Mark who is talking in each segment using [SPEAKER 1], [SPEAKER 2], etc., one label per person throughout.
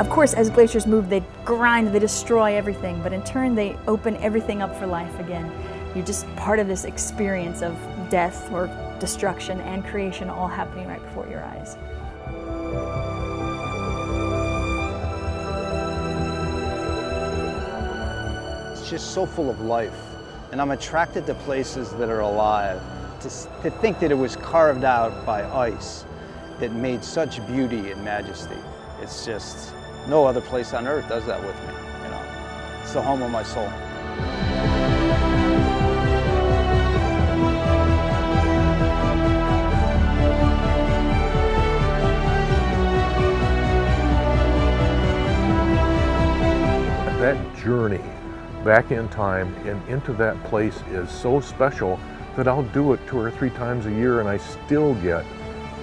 [SPEAKER 1] Of course, as glaciers move, they grind, they destroy everything, but in turn, they open everything up for life again. You're just part of this experience of death or destruction and creation all happening right before your eyes.
[SPEAKER 2] It's just so full of life, and I'm attracted to places that are alive. To think that it was carved out by ice that made such beauty and majesty. It's just, no other place on earth does that with me, you know. It's the home of my soul.
[SPEAKER 3] That journey back in time and into that place is so special that I'll do it 2 or 3 times a year, and I still get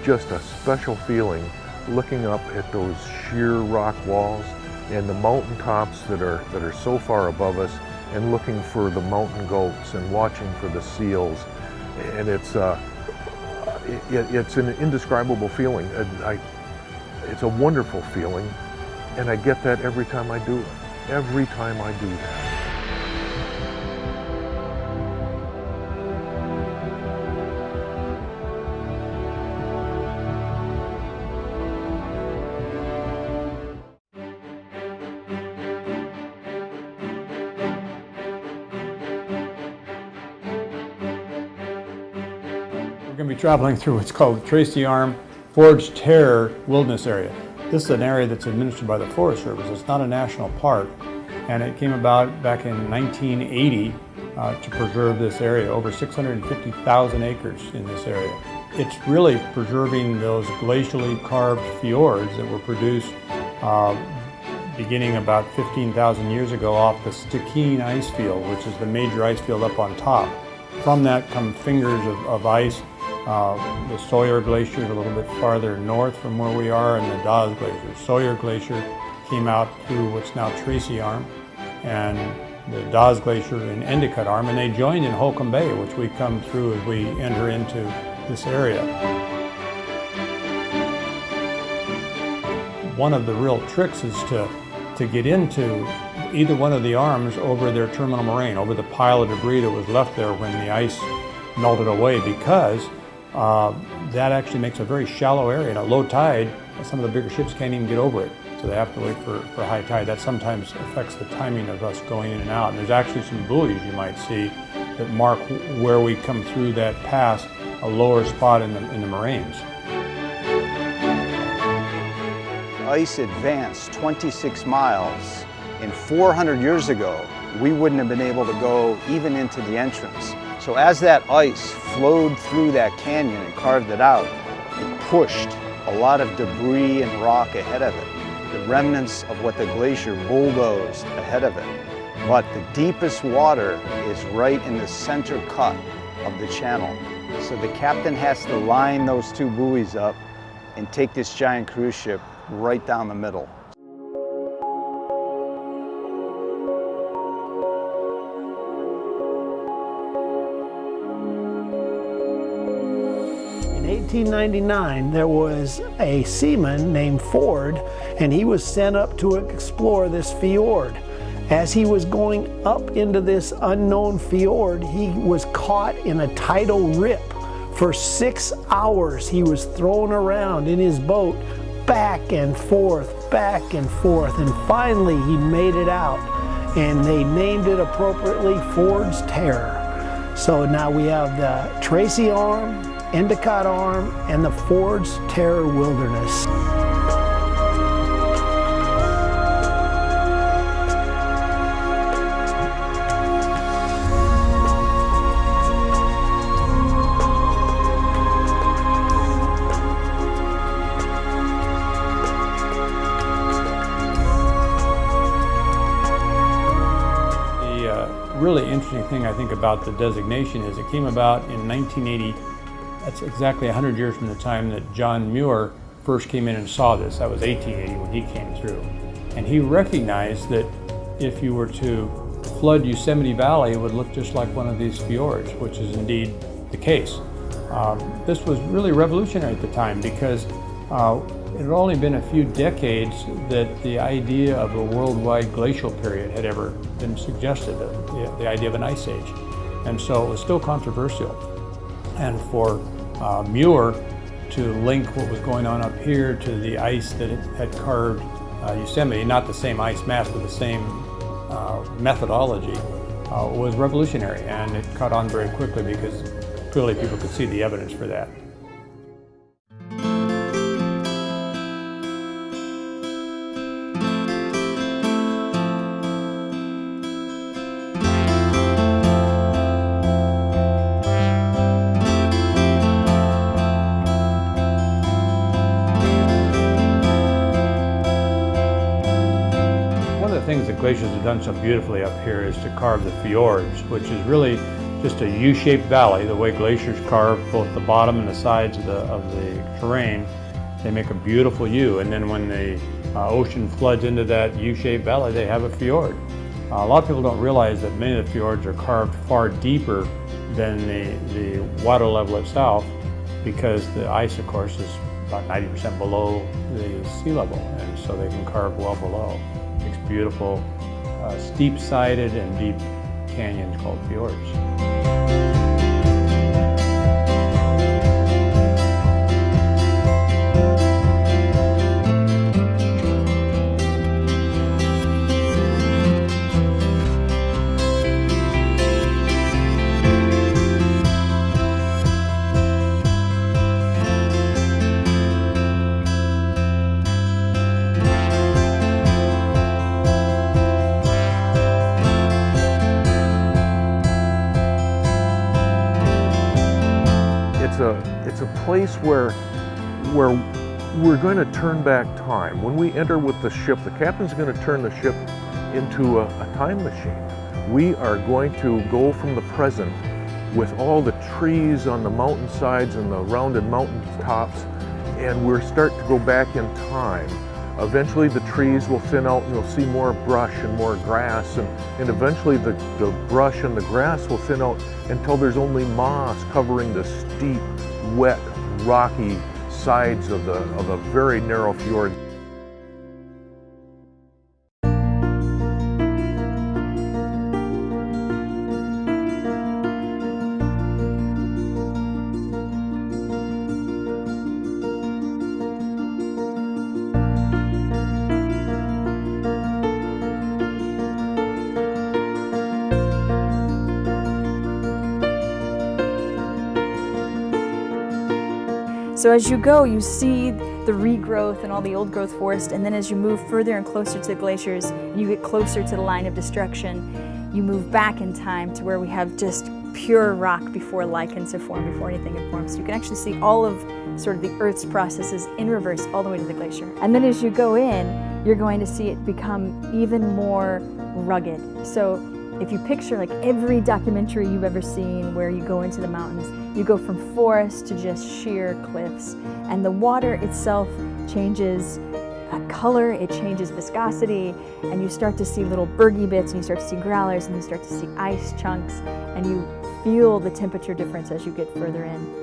[SPEAKER 3] just a special feeling looking up at those sheer rock walls and the mountain tops that are so far above us, and looking for the mountain goats and watching for the seals. And it's an indescribable feeling. It's a wonderful feeling, and I get that every time I do it. Every time I do that.
[SPEAKER 4] We're going to be traveling through what's called the Tracy Arm Forge Terror Wilderness Area. This is an area that's administered by the Forest Service. It's not a national park, and it came about back in 1980 to preserve this area. Over 650,000 acres in this area. It's really preserving those glacially carved fjords that were produced beginning about 15,000 years ago off the Stikine ice field, which is the major ice field up on top. From that come fingers of ice. The Sawyer Glacier is a little bit farther north from where we are, and the Dawes Glacier. Sawyer Glacier came out through what's now Tracy Arm, and the Dawes Glacier in Endicott Arm, and they joined in Holcomb Bay, which we come through as we enter into this area. One of the real tricks is to get into either one of the arms over their terminal moraine, over the pile of debris that was left there when the ice melted away, because that actually makes a very shallow area. And at low tide, some of the bigger ships can't even get over it, so they have to wait for high tide. That sometimes affects the timing of us going in and out. And there's actually some buoys you might see that mark where we come through that pass, a lower spot in the moraines.
[SPEAKER 2] Ice advanced 26 miles, and 400 years ago, we wouldn't have been able to go even into the entrance. So as that ice flowed through that canyon and carved it out, it pushed a lot of debris and rock ahead of it, the remnants of what the glacier bulldozed ahead of it. But the deepest water is right in the center cut of the channel. So the captain has to line those 2 buoys up and take this giant cruise ship right down the middle.
[SPEAKER 5] In 1899, there was a seaman named Ford, and he was sent up to explore this fjord. As he was going up into this unknown fjord, he was caught in a tidal rip. For 6 hours, he was thrown around in his boat, back and forth, and finally he made it out, and they named it appropriately Ford's Terror. So now we have the Tracy Arm, Endicott Arm, and the Ford's Terror Wilderness.
[SPEAKER 4] Really interesting thing I think about the designation is it came about in 1980. That's exactly 100 years from the time that John Muir first came in and saw this. That was 1880 when he came through. And he recognized that if you were to flood Yosemite Valley, it would look just like one of these fjords, which is indeed the case. This was really revolutionary at the time because It had only been a few decades that the idea of a worldwide glacial period had ever been suggested, the idea of an ice age. And so it was still controversial. And for Muir to link what was going on up here to the ice that had carved Yosemite, not the same ice mass, but the same methodology, was revolutionary. And it caught on very quickly because clearly people could see the evidence for that. One of the things that glaciers have done so beautifully up here is to carve the fjords, which is really just a U-shaped valley. The way glaciers carve both the bottom and the sides of the terrain, they make a beautiful U. And then when the ocean floods into that U-shaped valley, they have a fjord. A lot of people don't realize that many of the fjords are carved far deeper than the water level itself, because the ice, of course, is about 90% below the sea level, and so they can carve well below. Makes beautiful, steep-sided and deep canyons called fjords.
[SPEAKER 3] It's a place where we're going to turn back time. When we enter with the ship, the captain's going to turn the ship into a time machine. We are going to go from the present with all the trees on the mountainsides and the rounded mountain tops, and we're starting to go back in time. Eventually the trees will thin out and you'll see more brush and more grass, and eventually the brush and the grass will thin out until there's only moss covering the steep, wet, rocky sides of a very narrow fjord.
[SPEAKER 1] So as you go, you see the regrowth and all the old growth forest, and then as you move further and closer to the glaciers, and you get closer to the line of destruction, you move back in time to where we have just pure rock before lichens have formed, before anything had formed. So you can actually see all of sort of the Earth's processes in reverse all the way to the glacier. And then as you go in, you're going to see it become even more rugged. So if you picture like every documentary you've ever seen where you go into the mountains, you go from forest to just sheer cliffs, and the water itself changes color, it changes viscosity, and you start to see little bergy bits, and you start to see growlers, and you start to see ice chunks, and you feel the temperature difference as you get further in.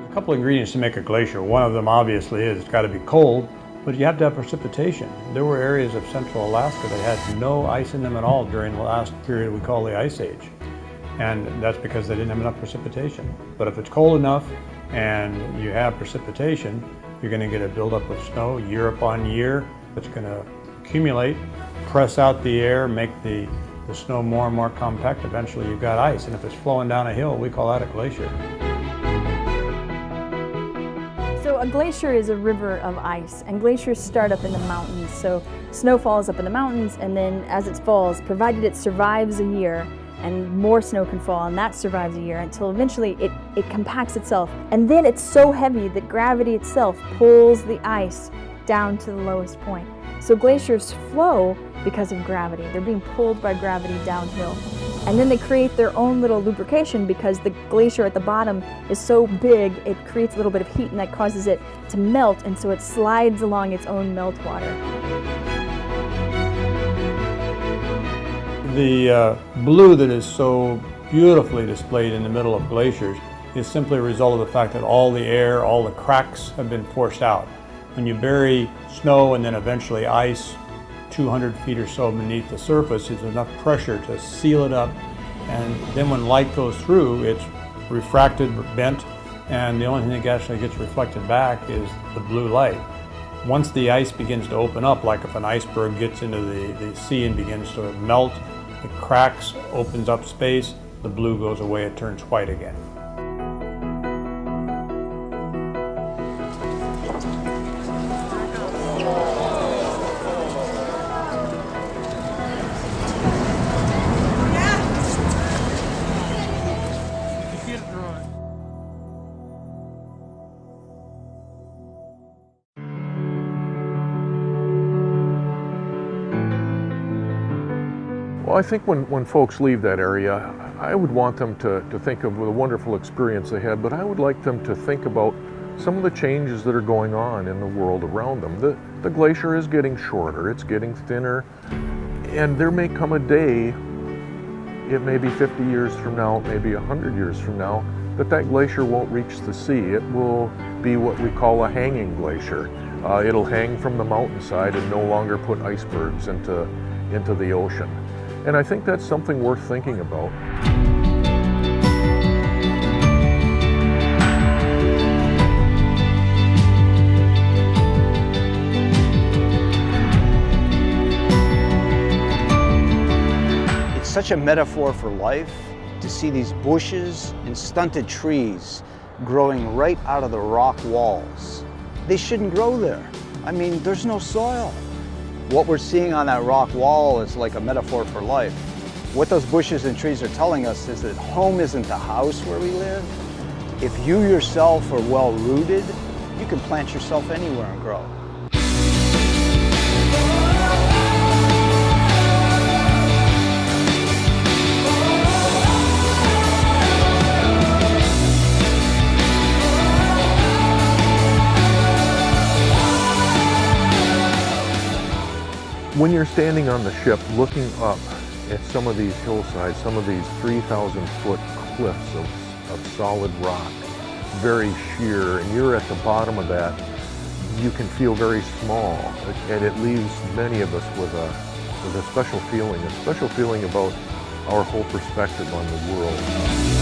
[SPEAKER 4] A couple ingredients to make a glacier. One of them obviously is it's got to be cold, but you have to have precipitation. There were areas of central Alaska that had no ice in them at all during the last period we call the Ice Age. And that's because they didn't have enough precipitation. But if it's cold enough and you have precipitation, you're going to get a buildup of snow year upon year. It's going to accumulate, press out the air, make the snow more and more compact. Eventually you've got ice. And if it's flowing down a hill, we call that a glacier.
[SPEAKER 1] So a glacier is a river of ice, and glaciers start up in the mountains. So snow falls up in the mountains, and then as it falls, provided it survives a year, and more snow can fall, and that survives a year until eventually it compacts itself. And then it's so heavy that gravity itself pulls the ice down to the lowest point. So glaciers flow because of gravity. They're being pulled by gravity downhill. And then they create their own little lubrication because the glacier at the bottom is so big, it creates a little bit of heat and that causes it to melt, and so it slides along its own meltwater.
[SPEAKER 4] The blue that is so beautifully displayed in the middle of glaciers is simply a result of the fact that all the air, all the cracks have been forced out. When you bury snow and then eventually ice 200 feet or so beneath the surface, there's enough pressure to seal it up, and then when light goes through, it's refracted, bent, and the only thing that actually gets reflected back is the blue light. Once the ice begins to open up, like if an iceberg gets into the sea and begins to melt, it cracks, opens up space, the blue goes away, it turns white again.
[SPEAKER 3] Well, I think when folks leave that area, I would want them to think of the wonderful experience they had, but I would like them to think about some of the changes that are going on in the world around them. The glacier is getting shorter, it's getting thinner, and there may come a day, it may be 50 years from now, it may be 100 years from now, that glacier won't reach the sea. It will be what we call a hanging glacier. It'll hang from the mountainside and no longer put icebergs into the ocean. And I think that's something worth thinking about.
[SPEAKER 2] It's such a metaphor for life to see these bushes and stunted trees growing right out of the rock walls. They shouldn't grow there. I mean, there's no soil. What we're seeing on that rock wall is like a metaphor for life. What those bushes and trees are telling us is that home isn't the house where we live. If you yourself are well rooted, you can plant yourself anywhere and grow.
[SPEAKER 3] When you're standing on the ship looking up at some of these hillsides, some of these 3,000-foot cliffs of solid rock, very sheer, and you're at the bottom of that, you can feel very small, and it leaves many of us with a special feeling about our whole perspective on the world.